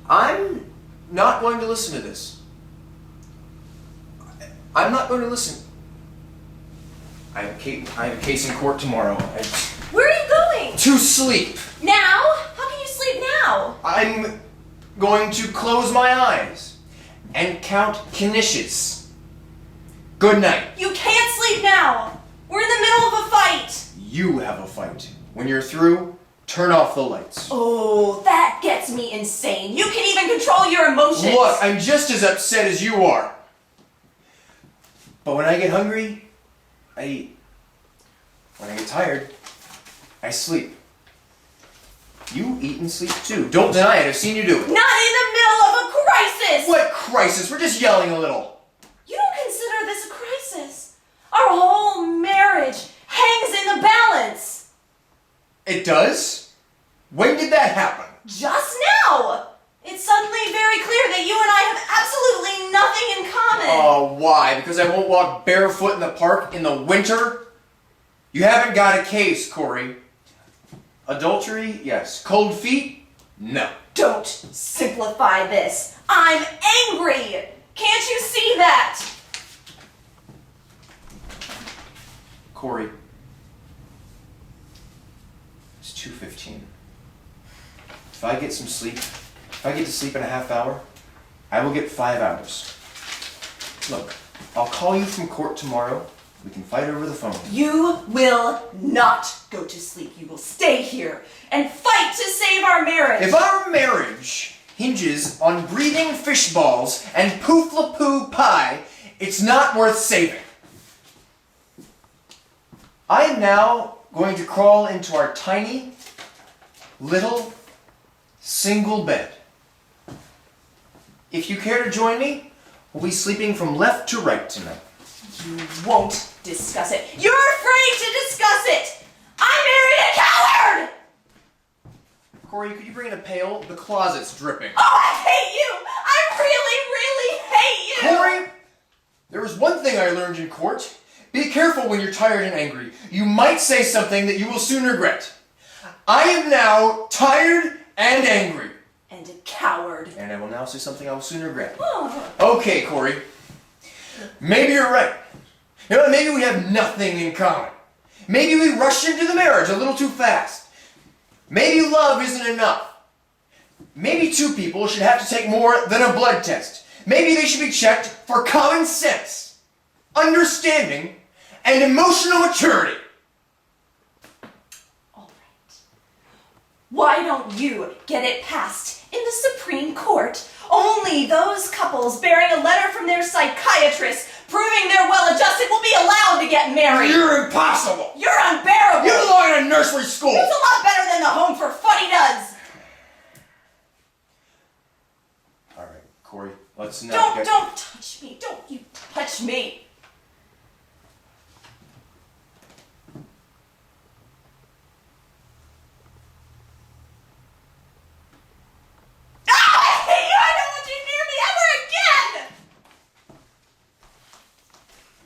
I'm not going to listen to this. I'm not going to listen. I have a case in court tomorrow. Where are you going? To sleep. Now? How can you sleep now? I'm going to close my eyes and count knishes. Good night. You can't sleep now. We're in the middle of a fight. You have a fight. When you're through, turn off the lights. Oh, that gets me insane. You can even control your emotions. Look, I'm just as upset as you are. But when I get hungry, I eat. When I get tired, I sleep. You eat and sleep too. Don't deny it. I've seen you do it. Not in the middle of a crisis! What crisis? We're just yelling a little. You don't consider this a crisis. Our whole marriage hangs in the balance. It does? When did that happen? Just now. It's suddenly very clear that you and I have absolutely nothing in common. Oh, why? Because I won't walk barefoot in the park in the winter? You haven't got a case, Corey. Adultery? Yes. Cold feet? No. Don't simplify this. I'm angry. Can't you see that? Corey. It's 2:15. If I get some sleep, if I get to sleep in a half hour, I will get 5 hours. Look, I'll call you from court tomorrow. We can fight over the phone. You will not go to sleep. You will stay here and fight to save our marriage. If our marriage hinges on breathing fish balls and poof-la-poo pie, it's not worth saving. I am now going to crawl into our tiny, little, single bed. If you care to join me, we'll be sleeping from left to right tonight. You won't discuss it. You're afraid to discuss it. I married a coward! Corey, could you bring in a pail? The closet's dripping. Oh, I hate you! I really, really hate you! Corey, there was one thing I learned in court. Be careful when you're tired and angry. You might say something that you will soon regret. I am now tired and angry. And a coward. And I will now say something I will soon regret. Oh. Okay, Corey. Maybe you're right. You know, maybe we have nothing in common. Maybe we rushed into the marriage a little too fast. Maybe love isn't enough. Maybe two people should have to take more than a blood test. Maybe they should be checked for common sense, understanding, and emotional maturity. All right. Why don't you get it passed in the Supreme Court? Only those couples bearing a letter from their psychiatrist proving they're well-adjusted will be allowed to get married. You're impossible. You're unbearable. You belong in a nursery school. It's a lot better than the home for fuddy-dudds. All right, Corey, let's not Don't touch me. Don't you touch me.